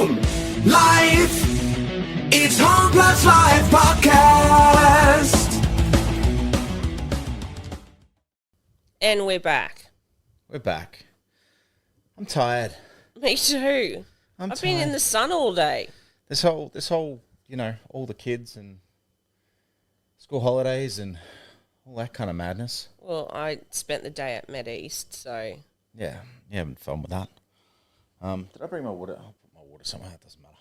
Home Life. It's Home Plus Life Podcast. And we're back. We're back. I'm tired. Me too. I've been in the sun all day. This whole, all the kids and school holidays and all that kind of madness. Well, I spent the day at Med East, so... Yeah, you having fun with that. Did I bring my water? I'll put my water somewhere. It doesn't matter.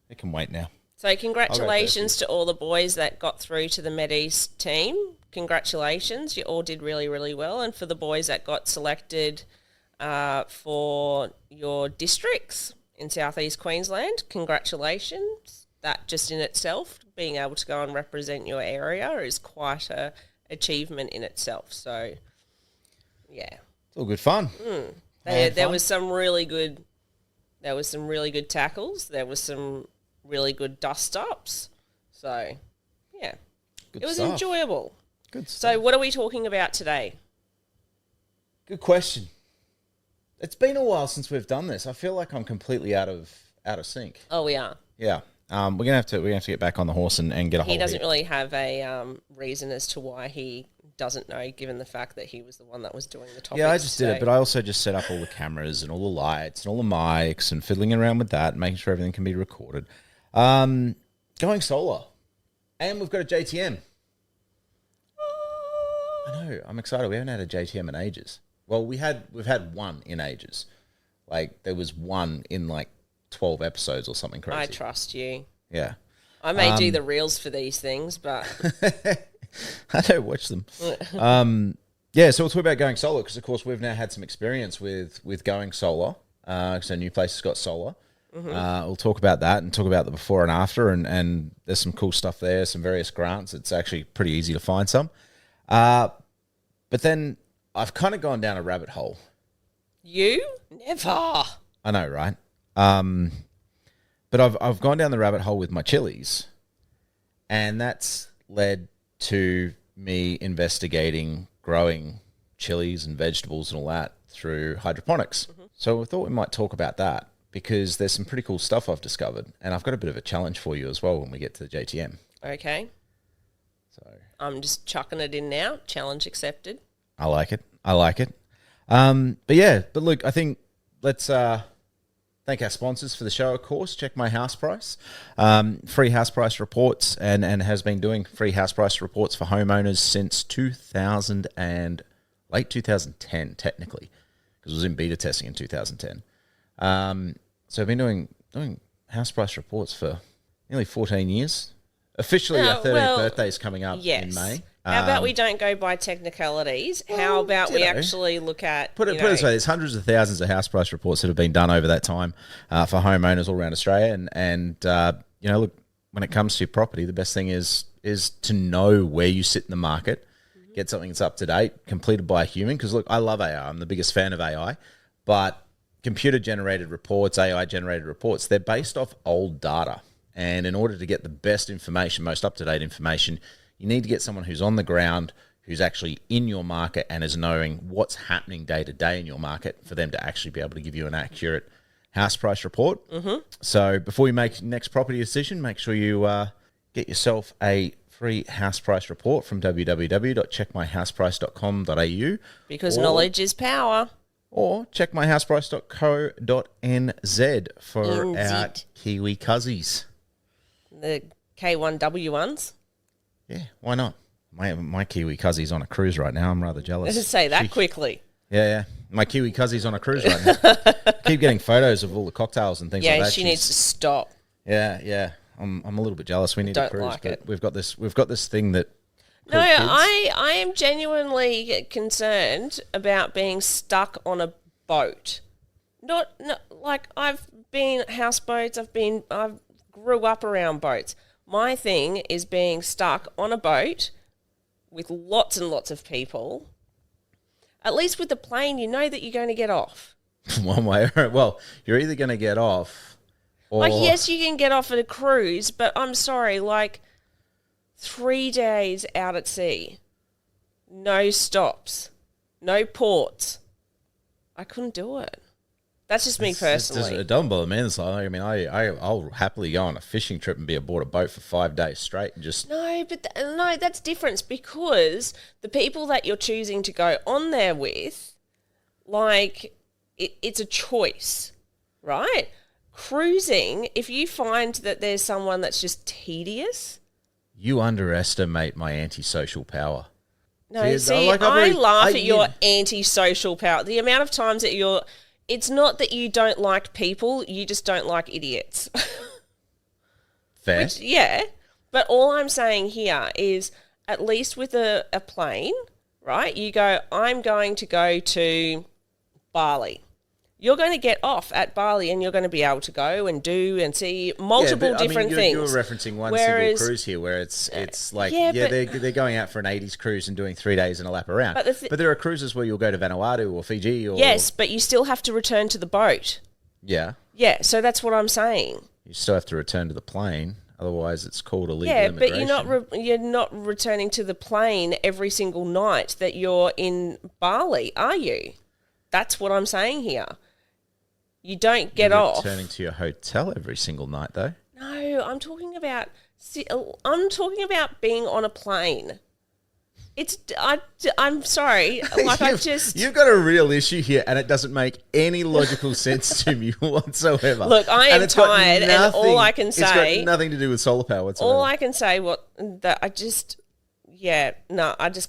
It can wait now. So congratulations to all the boys that got through to the Med East team. Congratulations. You all did really, really well. And for the boys that got selected for your districts in Southeast Queensland, congratulations. That just in itself, being able to go and represent your area is quite a achievement in itself. So, yeah. It's all good fun. There was some really good tackles. There was some really good dust-ups. So, yeah. Good it was stuff. enjoyable. Good stuff. So, what are we talking about today? Good question. It's been a while since we've done this. I feel like I'm completely out of sync. Oh, we are. Yeah. We're gonna have to get back on the horse and get a hold. He doesn't really have a reason as to why he doesn't know, given the fact that he was the one that was doing the topics. Yeah, I just did it, but I also just set up all the cameras and all the lights and all the mics and fiddling around with that and making sure everything can be recorded. Going solar. And we've got a JTM. I know, I'm excited. We haven't had a JTM in ages. Well, we've had one in ages. Like, there was one in, 12 episodes or something crazy. I trust you. Yeah. I may do the reels for these things, but... I don't watch them. Yeah, so we'll talk about going solar because, of course, we've now had some experience with going solar. So New Place has got solar. Mm-hmm. We'll talk about that and talk about the before and after, and there's some cool stuff there, some various grants. It's actually pretty easy to find some. But then I've kind of gone down a rabbit hole. You? Never. I know, right? But I've gone down the rabbit hole with my chilies, and that's led to me investigating growing chilies and vegetables and all that through hydroponics. Mm-hmm. So we thought we might talk about that because there's some pretty cool stuff I've discovered, and I've got a bit of a challenge for you as well when we get to the JTM. Okay. So I'm just chucking it in now. Challenge accepted. I like it. But look, I think let's thank our sponsors for the show, of course. Check My House Price. Free house price reports and has been doing free house price reports for homeowners since late 2010, technically, because it was in beta testing in 2010. So I've been doing house price reports for nearly 14 years. Officially, our 30th birthday is coming up in May. How about we don't go by technicalities? How about we actually look at... Put it this way, there's hundreds of thousands of house price reports that have been done over that time for homeowners all around Australia. And look, when it comes to your property, the best thing is to know where you sit in the market, get something that's up to date, completed by a human. Because, look, I love AI. I'm the biggest fan of AI. But computer-generated reports, AI-generated reports, they're based off old data. And in order to get the best information, most up-to-date information, you need to get someone who's on the ground, who's actually in your market and is knowing what's happening day to day in your market for them to actually be able to give you an accurate house price report. Mm-hmm. So before you make your next property decision, make sure you get yourself a free house price report from www.checkmyhouseprice.com.au. Because knowledge is power. Or checkmyhouseprice.co.nz for our Kiwi cuzzies. The K1W ones. Yeah, why not? My Kiwi cuzzy's on a cruise right now. I'm rather jealous. Let's say that quickly. Yeah. My Kiwi cuzzy's on a cruise right now. Keep getting photos of all the cocktails and things like that. Yeah, she needs to stop. Yeah. I'm a little bit jealous. We need a cruise, like it. We've got this thing that. No, I am genuinely concerned about being stuck on a boat. Not like I've been houseboats. I grew up around boats. My thing is being stuck on a boat with lots and lots of people. At least with the plane, you know that you're going to get off. One way. Well, you're either going to get off or... yes, you can get off at a cruise, but I'm sorry, 3 days out at sea, no stops, no ports. I couldn't do it. That's just me personally. It doesn't bother me. It's like, I mean, I'll happily go on a fishing trip and be aboard a boat for 5 days straight and just... No, but no, that's different because the people that you're choosing to go on there with, like, it's a choice, right? Cruising, if you find that there's someone that's just tedious... You underestimate my antisocial power. No, Like, I laugh at your antisocial power. The amount of times that you're... It's not that you don't like people, you just don't like idiots. Fair. Yeah, but all I'm saying here is at least with a plane, right, you go, I'm going to go to Bali. You're going to get off at Bali and you're going to be able to go and do and see multiple different things. You're referencing one single cruise here where it's like, they're going out for an 80s cruise and doing 3 days in a lap around. But there are cruises where you'll go to Vanuatu or Fiji or... Yes, but you still have to return to the boat. Yeah. Yeah, so that's what I'm saying. You still have to return to the plane. Otherwise, it's called illegal immigration. But you're not returning to the plane every single night that you're in Bali, are you? That's what I'm saying here. You don't get off. Returning to your hotel every single night, though. No, I'm talking about being on a plane. I'm sorry, like you've got a real issue here, and it doesn't make any logical sense to me whatsoever. Look, I am tired, and all I can say, it's got nothing to do with solar power whatsoever. All I can say, I just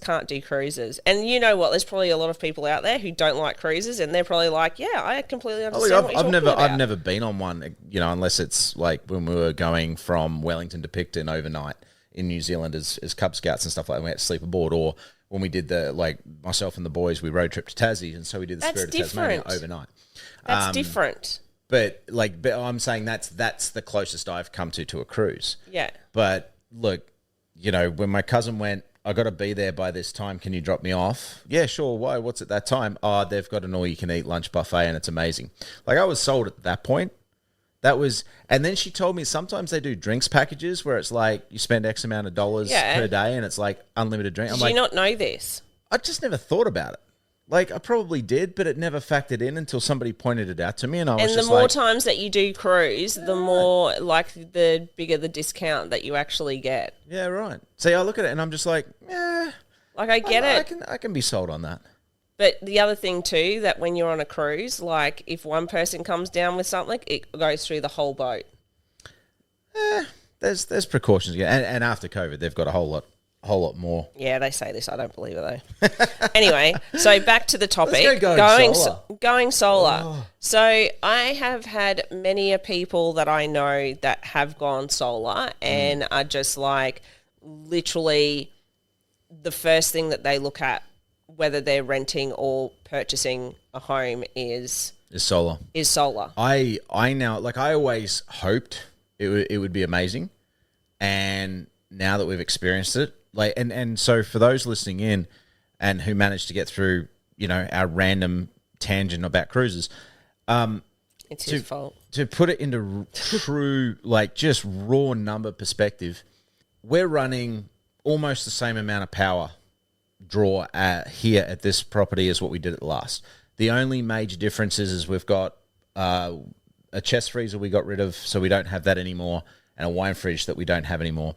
can't do cruises. And you know what? There's probably a lot of people out there who don't like cruises, and they're probably like, "Yeah, I completely understand what you're talking about." I've never been on one, unless it's like when we were going from Wellington to Picton overnight in New Zealand as Cub Scouts and stuff like that. We had to sleep aboard, or when we did myself and the boys, we road trip to Tassie, and so we did the Spirit of Tasmania overnight. That's different. But I'm saying that's the closest I've come to a cruise. Yeah. But look, when my cousin went, I got to be there by this time. Can you drop me off? Yeah, sure. Why? What's at that time? Oh, they've got an all-you-can-eat lunch buffet, and it's amazing. Like, I was sold at that point. And then she told me sometimes they do drinks packages where it's like you spend X amount of dollars per day, and it's like unlimited drink. Did you not know this? I just never thought about it. Like, I probably did, but it never factored in until somebody pointed it out to me, and I was just like... And the more times that you do cruise, the more, the bigger the discount that you actually get. Yeah, right. See, I look at it, and I'm just like, I get it. I can be sold on that. But the other thing, too, that when you're on a cruise, like, if one person comes down with something, it goes through the whole boat. There's precautions. Yeah, and after COVID, they've got a whole lot more. Yeah, they say this. I don't believe it, though. Anyway, so back to the topic. Let's go solar. Going solar. Oh. So I have had many people that I know that have gone solar and are just like literally the first thing that they look at, whether they're renting or purchasing a home, is solar. I now, I always hoped it would be amazing, and now that we've experienced it, and so for those listening in and who managed to get through, our random tangent about cruises, it's his fault. To put it into true, just raw number perspective, we're running almost the same amount of power draw here at this property as what we did at the last. The only major difference is we've got a chest freezer we got rid of, so we don't have that anymore, and a wine fridge that we don't have anymore.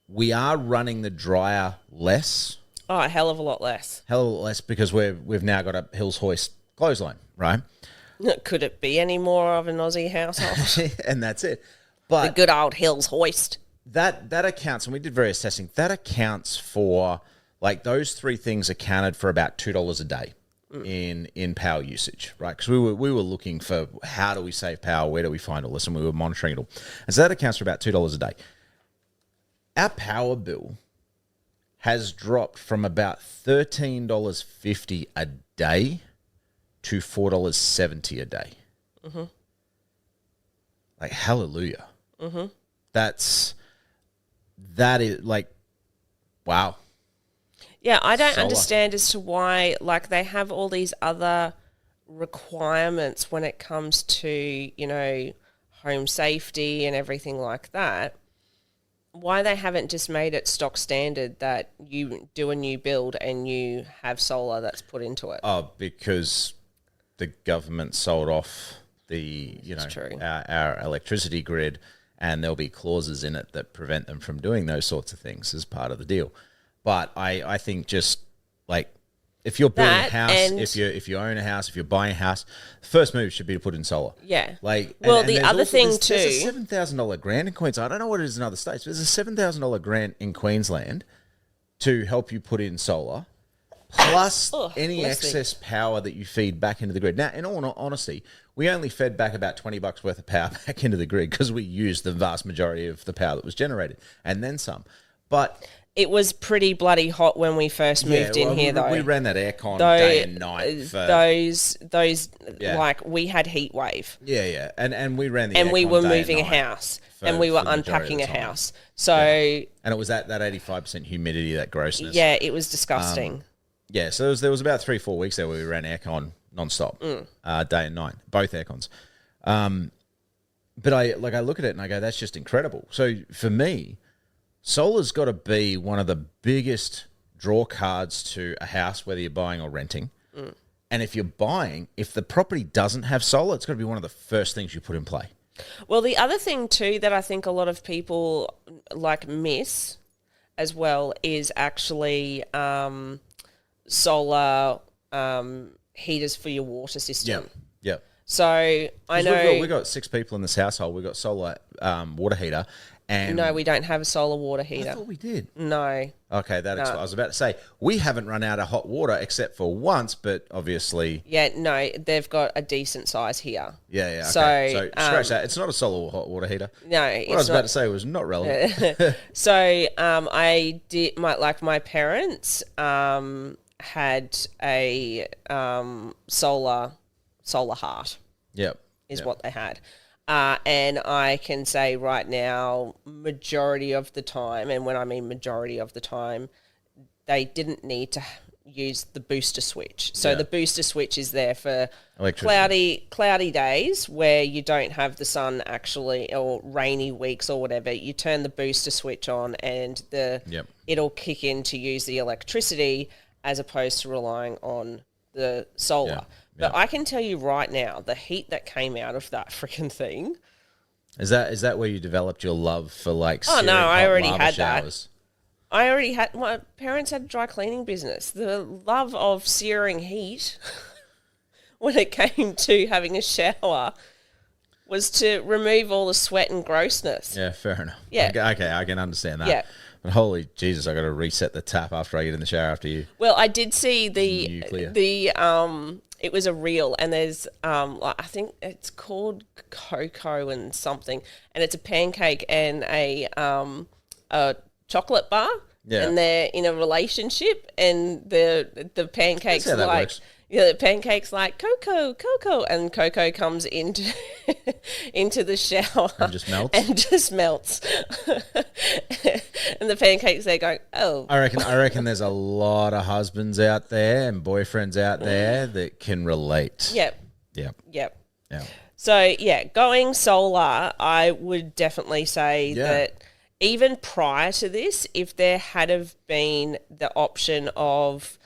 We are running the dryer less. Oh, a hell of a lot less. Because we've now got a Hills Hoist clothesline, right? Could it be any more of an Aussie household? And that's it. But the good old Hills Hoist. That accounts, and we did various testing, that accounts for, those three things accounted for about $2 a day in power usage, right? Because we were looking for how do we save power, where do we find all this, and we were monitoring it all. And so that accounts for about $2 a day. Our power bill has dropped from about $13.50 a day to $4.70 a day. Mm-hmm. Hallelujah. Mm-hmm. That is wow. Yeah, I don't understand as to why, they have all these other requirements when it comes to, home safety and everything like that. Why they haven't just made it stock standard that you do a new build and you have solar that's put into it? Oh, because the government sold off the true. our electricity grid, and there'll be clauses in it that prevent them from doing those sorts of things as part of the deal. But I think just like if you're building a house, if you own a house, if you're buying a house, the first move should be to put in solar. Yeah. Like, well, and the there's other also, thing there's too, a $7,000 grant in Queensland. I don't know what it is in other states, but there's a $7,000 grant in Queensland to help you put in solar, plus any excess power that you feed back into the grid. Now, in all honesty, we only fed back about $20 worth of power back into the grid because we used the vast majority of the power that was generated, and then some. But it was pretty bloody hot when we first moved in here, though. We ran that aircon day and night. For, those like we had heat wave. Yeah, and we ran the and aircon we were day moving a and night house, and we were for the majority unpacking a of the time. house. So and it was that 85% humidity, that grossness. yeah, it was disgusting. Yeah, so there was about 3-4 weeks there where we ran aircon nonstop, day and night, both aircons. But I look at it and I go, that's just incredible. So for me, solar's got to be one of the biggest draw cards to a house, whether you're buying or renting. And if you're buying, if the property doesn't have solar, it's got to be one of the first things you put in play. Well, the other thing too that I think a lot of people miss as well is actually solar heaters for your water system. Yep. So I know we've got 6 people in this household. We've got solar water heater. And no, we don't have a solar water heater. I thought we did. No. Okay, I was about to say, we haven't run out of hot water except for once, but obviously... Yeah, no, they've got a decent size here. Yeah, okay. So scratch that. It's not a solar hot water heater. No, what I was about to say was not relevant. So I did, my parents had a solar heart. Yep. Is what they had. And I can say right now, majority of the time, and when I mean majority of the time, they didn't need to use the booster switch. So the booster switch is there for cloudy days where you don't have the sun actually, or rainy weeks or whatever. You turn the booster switch on and it'll kick in to use the electricity as opposed to relying on the solar. Yeah. But I can tell you right now, the heat that came out of that freaking thing. Is that where you developed your love for Oh no, I already had showers? that. My parents had a dry cleaning business. The love of searing heat when it came to having a shower was to remove all the sweat and grossness. Yeah, fair enough. Yeah. Okay, I can understand that. Yeah. But holy Jesus, I got to reset the tap after I get in the shower after you. Well, I did see Nuclear. it was a reel, and there's I think it's called Cocoa and something, and it's a pancake and a chocolate bar, and they're in a relationship, and the pancake's That's how that works. Yeah, the pancake's like Coco, and Coco comes into the shower And just melts. And the pancake's there going, oh. I reckon there's a lot of husbands out there and boyfriends out there that can relate. Yep. Yeah. So, going solar, I would definitely say that even prior to this, if there had have been the option of,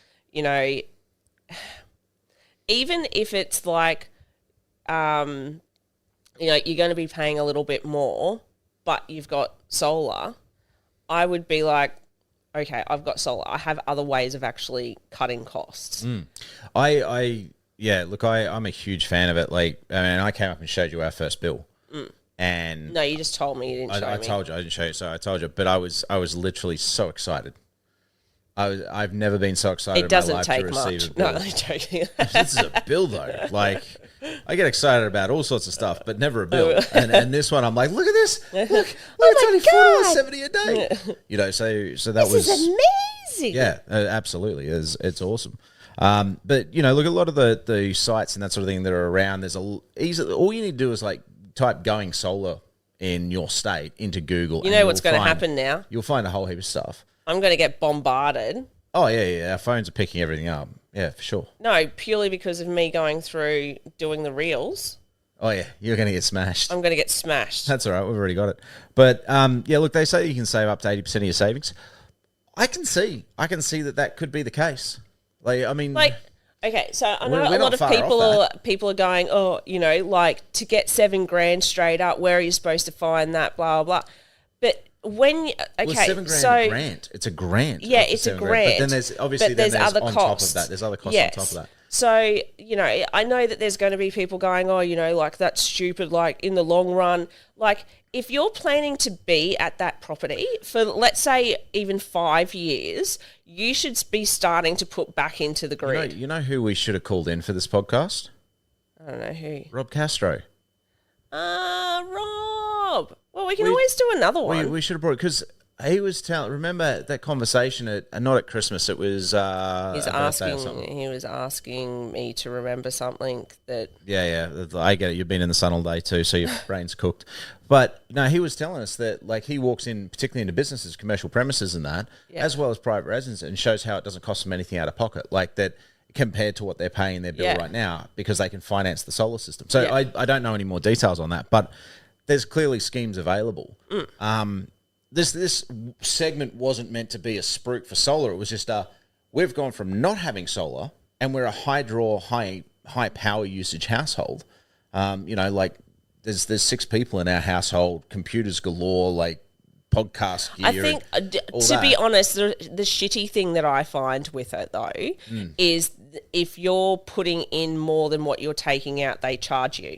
even if it's like, you're going to be paying a little bit more, but you've got solar, I would be like, okay, I've got solar. I have other ways of actually cutting costs. I'm a huge fan of it. Like, I mean, I came up and showed you our first bill. And no, you just told me, you didn't show me. I told you, I didn't show you, so I told you. But I was literally so excited. I've never been so excited. It doesn't in my life take to receive much. a bill. No, I'm joking. This is a bill though. Like, I get excited about all sorts of stuff, but never a bill. And this one, I'm like, look at this. Look, it's only $4.70 a day. So that was amazing. Yeah, absolutely. It's awesome. But look, a lot of the sites and that sort of thing that are around. There's all you need to do is like type "going solar" in your state into Google. You know what's going to happen now? You'll find a whole heap of stuff. I'm going to get bombarded. Oh, yeah. Our phones are picking everything up. Yeah, for sure. No, purely because of me going through doing the reels. Oh, yeah. You're going to get smashed. I'm going to get smashed. That's all right. We've already got it. But, look, they say you can save up to 80% of your savings. I can see that could be the case. Okay, so I know We're a not lot of far off people are going, oh, like to get $7,000 straight up, where are you supposed to find that? Blah blah blah. But when Well, $7,000 so a grant. It's a grant. yeah, up to it's a $7,000. grant. But then there's obviously there's other on costs. top of that. There's other costs yes. on top of that. So I know that there's going to be people going, oh, like that's stupid. Like in the long run, like if you're planning to be at that property for, let's say, even 5 years, you should be starting to put back into the grid. You know who we should have called in for this podcast? I don't know who. Rob Castro. Rob. Well, we can always do another one. We should have brought, because he was telling. Remember that conversation not at Christmas. It was a birthday or something. He was asking me to remember something that. Yeah. I get it. You've been in the sun all day too, so your brain's cooked. But no, he was telling us that like he walks in, particularly into businesses, commercial premises, and that, as well as private residents, and shows how it doesn't cost them anything out of pocket, like that compared to what they're paying their bill right now, because they can finance the solar system. So I don't know any more details on that, but there's clearly schemes available. This segment wasn't meant to be a spruik for solar. It was just we've gone from not having solar, and we're a high draw, high power usage household. Like there's 6 people in our household, computers galore, like podcast gear. I think, to be honest, the shitty thing that I find with it though is if you're putting in more than what you're taking out, they charge you.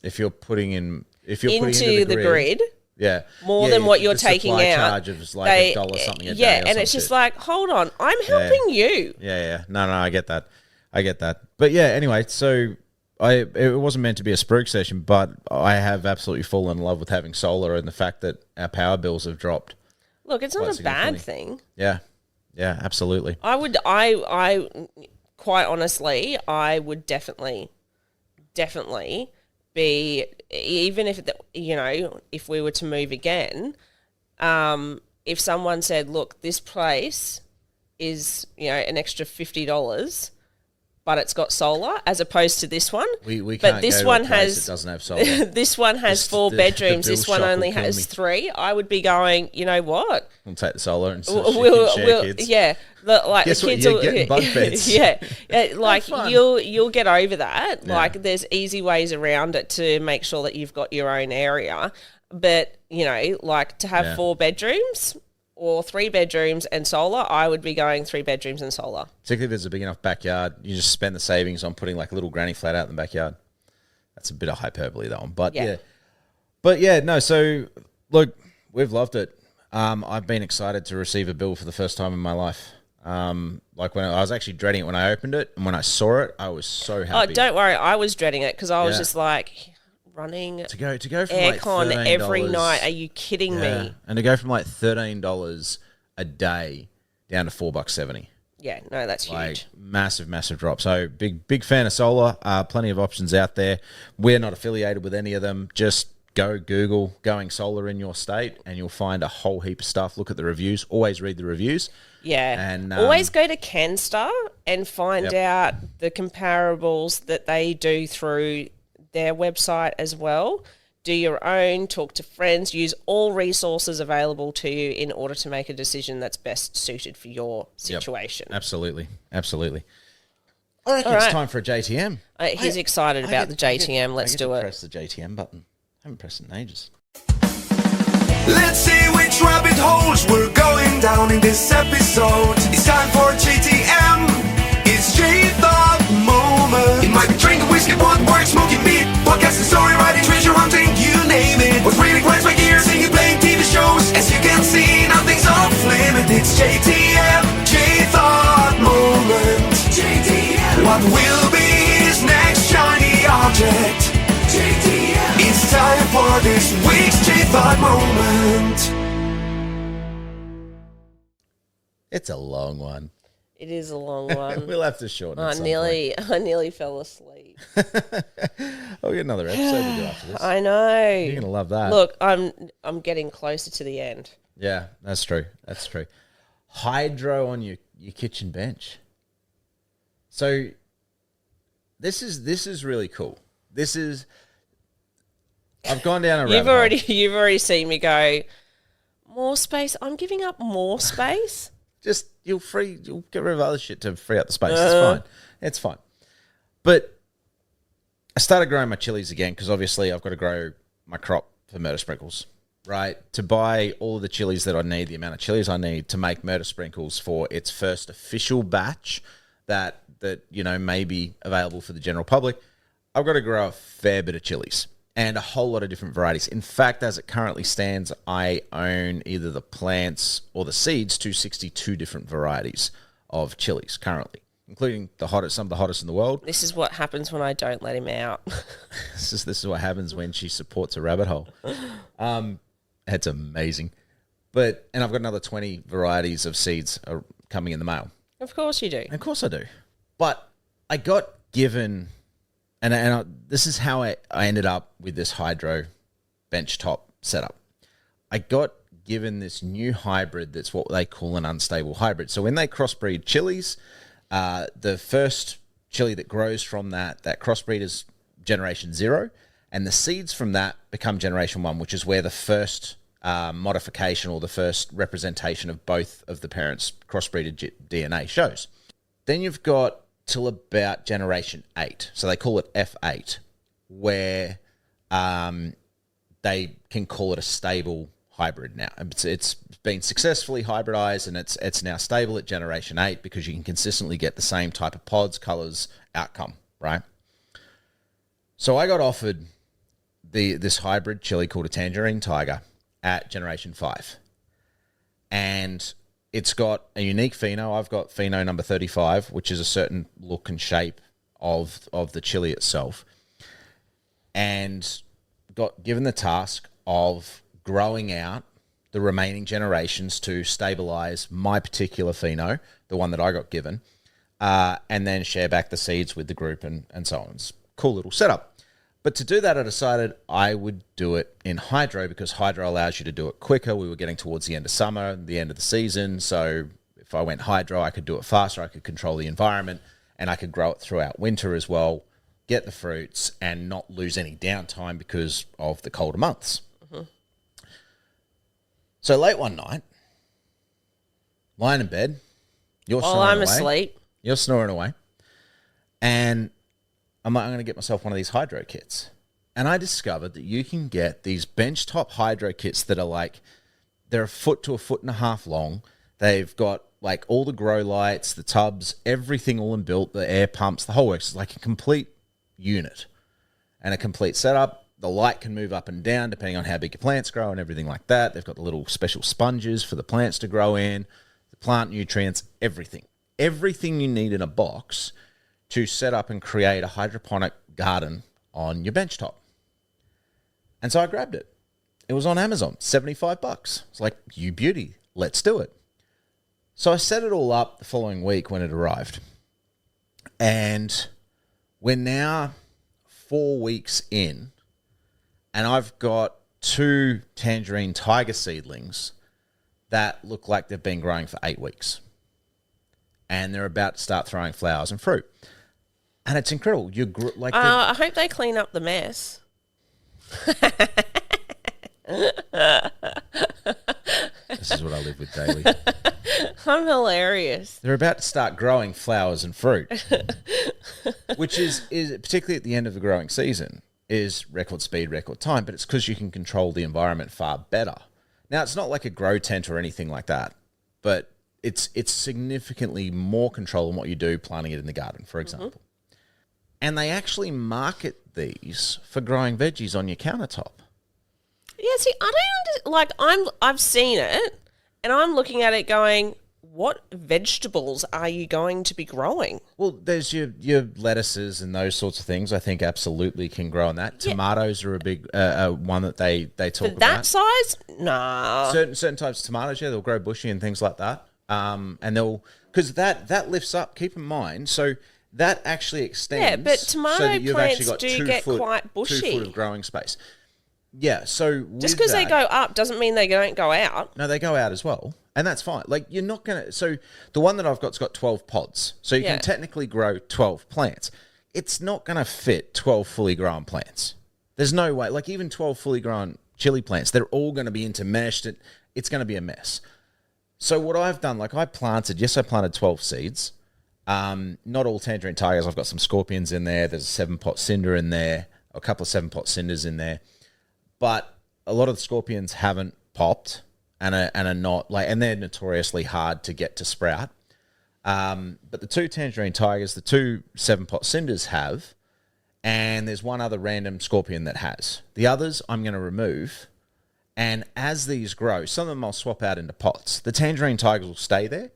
If you're putting into the grid. Yeah, more than what you're taking out. Charge of like $1 something a day. Yeah, and it's just like, hold on, I'm helping you. Yeah. No, I get that. But yeah, anyway, so it wasn't meant to be a spruik session, but I have absolutely fallen in love with having solar and the fact that our power bills have dropped. Look, it's not a bad thing. Yeah, absolutely. I quite honestly, I would definitely be, even if we were to move again, if someone said, look, this place is an extra $50, but it's got solar as opposed to this one. We can't this go one to a place that doesn't have solar. This one has 4 bedrooms. This one only has 3. I would be going, you know what? We'll take the solar and we'll kids. Yeah, guess kids what? You're getting bunk beds. Like you'll get over that. Yeah. Like there's easy ways around it to make sure that you've got your own area. But like to have 4 bedrooms or 3 bedrooms and solar, I would be going 3 bedrooms and solar. Particularly if there's a big enough backyard, you just spend the savings on putting like a little granny flat out in the backyard. That's a bit of hyperbole, that one. But no, so look, we've loved it. I've been excited to receive a bill for the first time in my life. Like when I was actually dreading it when I opened it, and when I saw it, I was so happy. Oh, don't worry, I was dreading it because I was just like, running to go from aircon like every night. Are you kidding me? And to go from like $13 a day down to $4.70. Yeah, no, that's huge. Massive drop. So big fan of solar. Plenty of options out there. We're not affiliated with any of them. Just go Google going solar in your state, and you'll find a whole heap of stuff. Look at the reviews. Always read the reviews. Yeah, and always go to Canstar and find out the comparables that they do through their website as well. Do your own, talk to friends, use all resources available to you in order to make a decision that's best suited for your situation. Yep. Absolutely. I reckon it's time for a JTM. He's excited about the JTM. Let's do it. Press the JTM button. I haven't pressed it in ages. Let's see which rabbit holes we're going down in this episode. It's time for JTM. It's J-Thought Moment. It might be drinking whiskey, what work, smoking meat, podcasting, story writing, treasure hunting, you name it. What's really grinds my gears, singing, playing TV shows. As you can see, nothing's off limit. It's JTM, J-Thought Moment. JTM. What will be his next shiny object? JTM. It's time for this week's J-Thought Moment. It's a long one. It is a long one. We'll have to shorten it. I nearly fell asleep. I'll get another episode to do after this. I know. You're gonna love that. Look, I'm getting closer to the end. Yeah, that's true. Hydro on your kitchen bench. So this is really cool. I've gone down a rabbit hole. You've already seen me go, more space. I'm giving up more space. Just, you'll get rid of other shit to free up the space. It's fine. It's fine. But I started growing my chilies again because obviously I've got to grow my crop for murder sprinkles, right? To buy all of the chilies that I need, the amount of chilies I need to make murder sprinkles for its first official batch that may be available for the general public, I've got to grow a fair bit of chilies and a whole lot of different varieties. In fact, as it currently stands, I own either the plants or the seeds to 62 different varieties of chilies currently, including some of the hottest in the world. This is what happens when I don't let him out. This is what happens when she supports a rabbit hole. It's amazing. And I've got another 20 varieties of seeds coming in the mail. Of course you do. Of course I do. But I got given... this is how I ended up with this hydro benchtop setup. I got given this new hybrid that's what they call an unstable hybrid. So when they crossbreed chilies, the first chili that grows from that crossbreed is generation 0, and the seeds from that become generation 1, which is where the first modification or the first representation of both of the parents' crossbreeded DNA shows. Then you've got till about generation 8. So they call it F8, where they can call it a stable hybrid now. It's been successfully hybridized, and it's now stable at generation 8 because you can consistently get the same type of pods, colors, outcome, right? So I got offered this hybrid chili called a Tangerine Tiger at generation 5. And it's got a unique pheno. I've got pheno number 35, which is a certain look and shape of the chili itself. And got given the task of growing out the remaining generations to stabilize my particular pheno, the one that I got given, and then share back the seeds with the group and so on. It's a cool little setup. But to do that, I decided I would do it in hydro because hydro allows you to do it quicker. We were getting towards the end of summer, the end of the season. So if I went hydro, I could do it faster. I could control the environment, and I could grow it throughout winter as well, get the fruits, and not lose any downtime because of the colder months. Mm-hmm. So late one night, lying in bed, you're snoring I'm away. asleep. You're snoring away. And I'm like, I'm going to get myself one of these hydro kits. And I discovered that you can get these benchtop hydro kits that are they're 1 foot to 1.5 foot long. They've got all the grow lights, the tubs, everything all inbuilt, the air pumps, the whole works. It's like a complete unit and a complete setup. The light can move up and down depending on how big your plants grow and everything like that. They've got the little special sponges for the plants to grow in, the plant nutrients, everything. Everything you need in a box to set up and create a hydroponic garden on your benchtop. And so I grabbed it. It was on Amazon, $75. It's like, you beauty, let's do it. So I set it all up the following week when it arrived. And we're now 4 weeks in, and I've got 2 Tangerine Tiger seedlings that look like they've been growing for 8 weeks. And they're about to start throwing flowers and fruit. And it's incredible. I hope they clean up the mess. This is what I live with daily. I'm hilarious. They're about to start growing flowers and fruit, which is particularly at the end of the growing season, is record speed, record time, but it's because you can control the environment far better. Now, it's not like a grow tent or anything like that, but it's significantly more control than what you do planting it in the garden, for example. Mm-hmm. And they actually market these for growing veggies on your countertop. Yeah, see, I don't I've seen it, and I'm looking at it going, what vegetables are you going to be growing? Well, there's your lettuces and those sorts of things. I think absolutely can grow on that. Yeah. Tomatoes are a big one that they talk about. That size? Nah. Certain types of tomatoes, yeah, they'll grow bushy and things like that. And they'll, because that lifts up. Keep in mind, so that actually extends. Yeah, but tomato plants do get quite bushy. 2 foot of growing space. Yeah, so just because they go up doesn't mean they don't go out. No, they go out as well, and that's fine. You're not gonna. So the one that I've got's got 12 pods, so you can technically grow 12 plants. It's not gonna fit 12 fully grown plants. There's no way. Even 12 fully grown chili plants, they're all going to be intermeshed. It's going to be a mess. So what I've done, like I planted 12 seeds. Not all tangerine tigers. I've got some scorpions in there. There's a 7-pot cinder in there, a couple of 7-pot cinders in there. But a lot of the scorpions haven't popped and are not like, and they're notoriously hard to get to sprout. But the 2 tangerine tigers, the 2 7-pot cinders have, and there's one other random scorpion that has. The others I'm going to remove. And as these grow, some of them I'll swap out into pots. The tangerine tigers will stay there.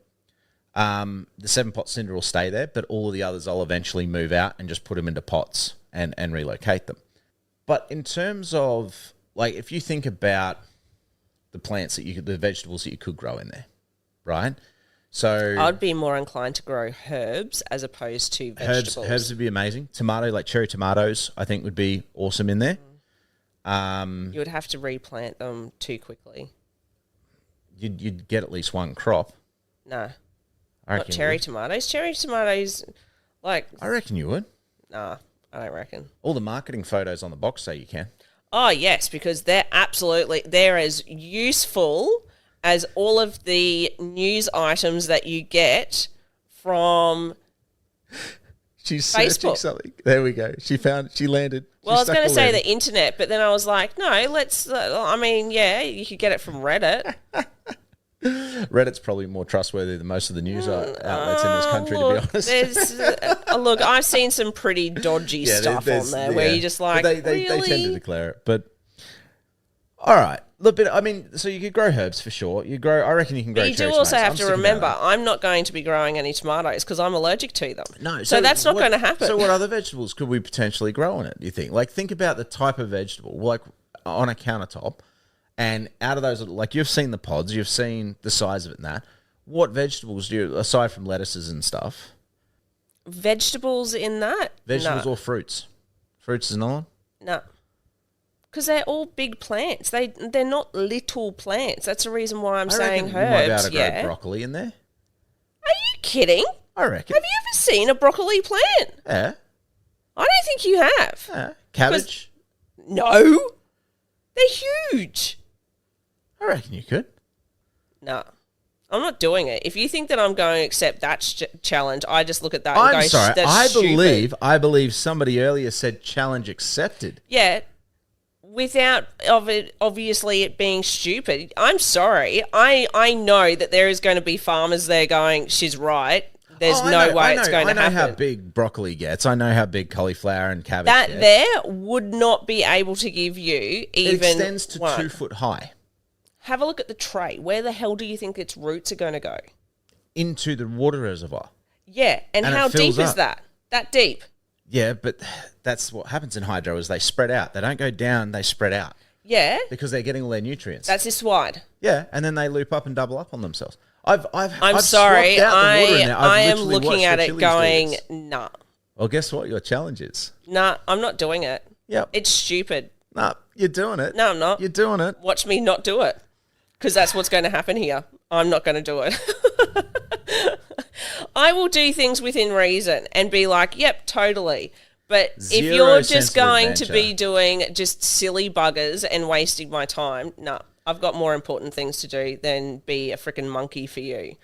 The 7-pot cinder will stay there, but all of the others I'll eventually move out and just put them into pots and relocate them. But in terms of, like, if you think about the plants the vegetables that you could grow in there, right? So I'd be more inclined to grow herbs as opposed to vegetables. Herbs would be amazing. Tomato, like cherry tomatoes, I think would be awesome in there. You would have to replant them too quickly. You'd get at least one crop. No. I Not cherry tomatoes. Cherry tomatoes, like... I reckon you would. Nah, I don't reckon. All the marketing photos on the box say you can. Oh, yes, because they're as useful as all of the news items that you get from She's searching Facebook. something. There we go. She landed. Well, I was going to say the internet, but then I was like, no, you could get it from Reddit. Reddit's probably more trustworthy than most of the news outlets in this country, to be honest. Look, I've seen some pretty dodgy stuff on there where you're just like, they really? tend to declare it. But all right, look, but I mean, so you could grow herbs for sure. I reckon you can grow. But you do cherry also tomatoes. have to remember, I'm not going to be growing any tomatoes because I'm allergic to them. No, so that's not going to happen. So what other vegetables could we potentially grow on it? Do you think? Like, think about the type of vegetable, like on a countertop. And out of those, like, you've seen the pods, you've seen the size of it and that. What vegetables do you, aside from lettuces and stuff? Vegetables in that? Vegetables No. or fruits? Fruits is another one? No. Because they're all big plants. They're not little plants. That's the reason why I'm saying reckon you might be able herbs. to grow broccoli in there. Are you kidding? I reckon. Have you ever seen a broccoli plant? Yeah. I don't think you have. Yeah. Cabbage? No. They're huge. I reckon you could. No. I'm not doing it. If you think that I'm going to accept that challenge, I just look at that I'm and go, sorry. that's stupid. I believe somebody earlier said challenge accepted. Yeah. Without obviously it being stupid. I'm sorry. I know that there is going to be farmers there going, she's right. There's no way it's going to happen. I know how big broccoli gets. I know how big cauliflower and cabbage that gets. there would not be able to give you even It extends to one. 2 foot high. Have a look at the tray. Where the hell do you think its roots are going to go? Into the water reservoir. Yeah, and And how it fills deep is up. that? That deep? Yeah, but that's what happens in hydro is they spread out. They don't go down, they spread out. Yeah, Because they're getting all their nutrients. that's this wide. Yeah, and then they loop up and double up on themselves. I'm I've sorry. swapped out the water in there. I've I am literally looking watched at the it chilies do going, this. nah. Well, guess what? Your challenge is. Nah, I'm not doing it. Yep. It's stupid. Nah, you're doing it. No, I'm not. You're doing it. Watch me not do it. Because that's what's going to happen here. I'm not going to do it. I will do things within reason and be like, yep, totally. But if Zero you're sense just of going to be adventure. doing just silly buggers and wasting my time, no. I've got more important things to do than be a freaking monkey for you.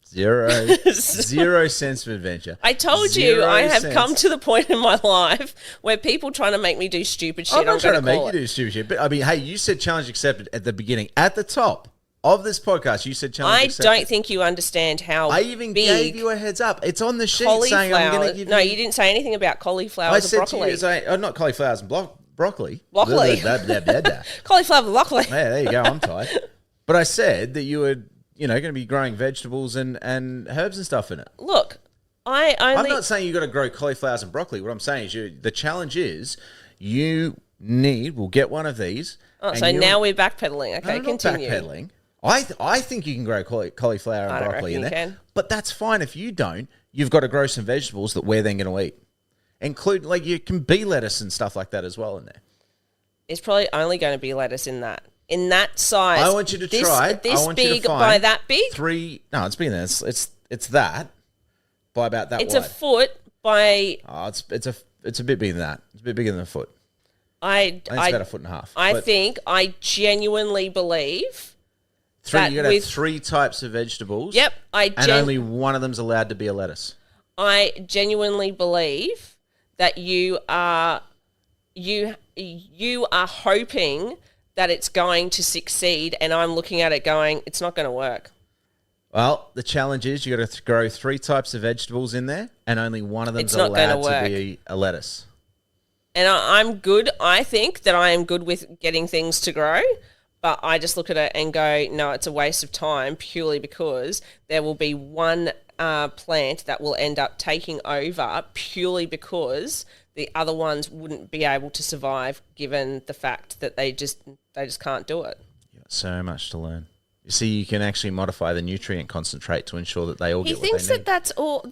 Zero sense of adventure. I told you Zero I have sense. come to the point in my life where people trying to make me do stupid shit, I'm not trying to make call you it. do stupid shit, but I mean, hey, you said challenge accepted at the beginning. At the top of this podcast, you said challenge I accepted. don't think you understand how I even big gave you a heads up. It's on the sheet saying I'm going cauliflower. to give No, you... you didn't say anything about cauliflowers I or said broccoli. to you, not cauliflowers and broccoli. Broccoli. Blah, blah, blah, blah. Cauliflower broccoli. Yeah, there you go. I'm tired. But I said that you were, going to be growing vegetables and herbs and stuff in it. Look, I I'm only... not saying you got to grow cauliflowers and broccoli. What I'm saying is the challenge is we'll get one of these. Oh, and so you'll- now we're backpedaling. Okay, No, continue. Not backpedaling. I think you can grow cauliflower and I don't broccoli in reckon there. you can. But that's fine if you don't. You've got to grow some vegetables that we're then going to eat. Include, like, you can bee lettuce and stuff like that as well in there. It's probably only going to be lettuce in that. In that size. I want you to try. This I want you big to find by that big? No, it's bigger than that. It's that by about that It's wide. a foot by... Oh, it's a bit bigger than that. It's a bit bigger than a foot. I I think it's about a foot and a half. I But think, I genuinely believe You got to have 3 types of vegetables. Yep, and only one of them's allowed to be a lettuce. I genuinely believe that you are hoping that it's going to succeed, and I'm looking at it going, it's not going to work. Well, the challenge is you got to grow 3 types of vegetables in there, and only one of them's allowed to be a lettuce. And I'm good. I think that I am good with getting things to grow, but I just look at it and go, no, it's a waste of time purely because there will be one plant that will end up taking over purely because the other ones wouldn't be able to survive given the fact that they just can't do it. You've got so much to learn. You see, you can actually modify the nutrient concentrate to ensure that they all get what they need. He thinks that's all.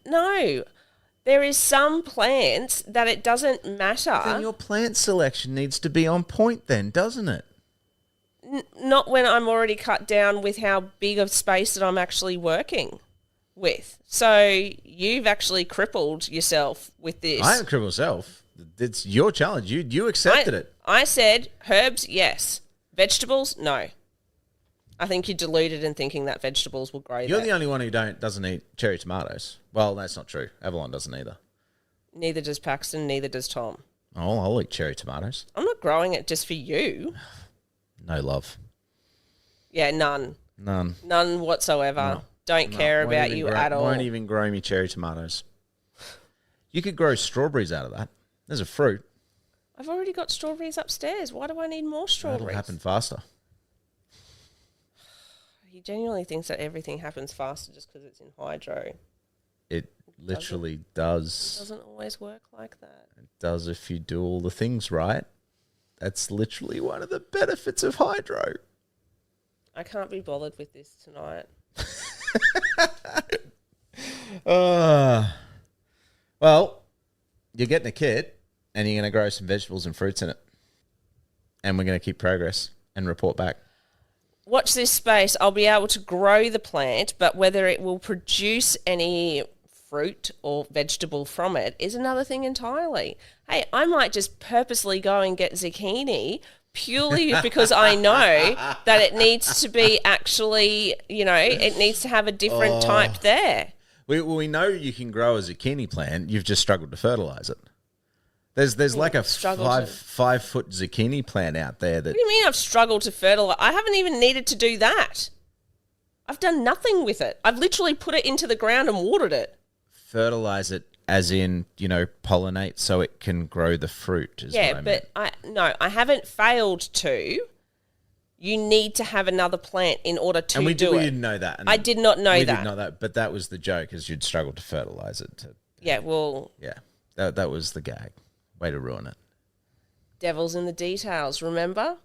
No. There is some plants that it doesn't matter. Then your plant selection needs to be on point then, doesn't it? Not when I'm already cut down with how big of space that I'm actually working with. So you've actually crippled yourself with this. I haven't crippled myself. It's your challenge. You accepted it. I said herbs, yes. Vegetables, no. I think you're deluded in thinking that vegetables will grow. You're the only one who doesn't eat cherry tomatoes. Well, that's not true. Avalon doesn't either. Neither does Paxton, neither does Tom. Oh, I'll eat cherry tomatoes. I'm not growing it just for you. No love. Yeah, none. None whatsoever. No. Don't care about you at all. Won't even grow me cherry tomatoes. You could grow strawberries out of that. There's a fruit. I've already got strawberries upstairs. Why do I need more strawberries? That'll happen faster. He genuinely thinks that everything happens faster just because it's in hydro. It literally does. It doesn't always work like that. It does if you do all the things right. That's literally one of the benefits of hydro. I can't be bothered with this tonight. Well, you're getting a kit and you're going to grow some vegetables and fruits in it. And we're going to keep progress and report back. Watch this space. I'll be able to grow the plant, but whether it will produce any fruit or vegetable from it is another thing entirely. Hey, I might just purposely go and get zucchini purely because I know that it needs to be actually, it needs to have a different type there. We know you can grow a zucchini plant. You've just struggled to fertilize it. There's like a 5 foot zucchini plant out there. That. What do you mean I've struggled to fertilize? I haven't even needed to do that. I've done nothing with it. I've literally put it into the ground and watered it. Fertilize it as in, pollinate so it can grow the fruit. I haven't failed to. You need to have another plant in order to do it. We didn't know that. I did not know that. We did know that, but that was the joke, is you'd struggle to fertilize it. Yeah. That was the gag. Way to ruin it. Devil's in the details, remember?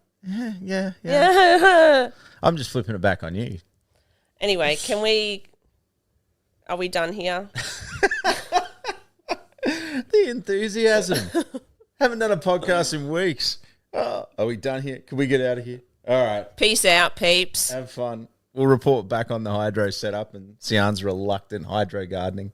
Yeah. I'm just flipping it back on you. Anyway, are we done here? The enthusiasm. Haven't done a podcast in weeks. Oh, are we done here? Can we get out of here? All right. Peace out, peeps. Have fun. We'll report back on the hydro setup and Siarn's reluctant hydro gardening.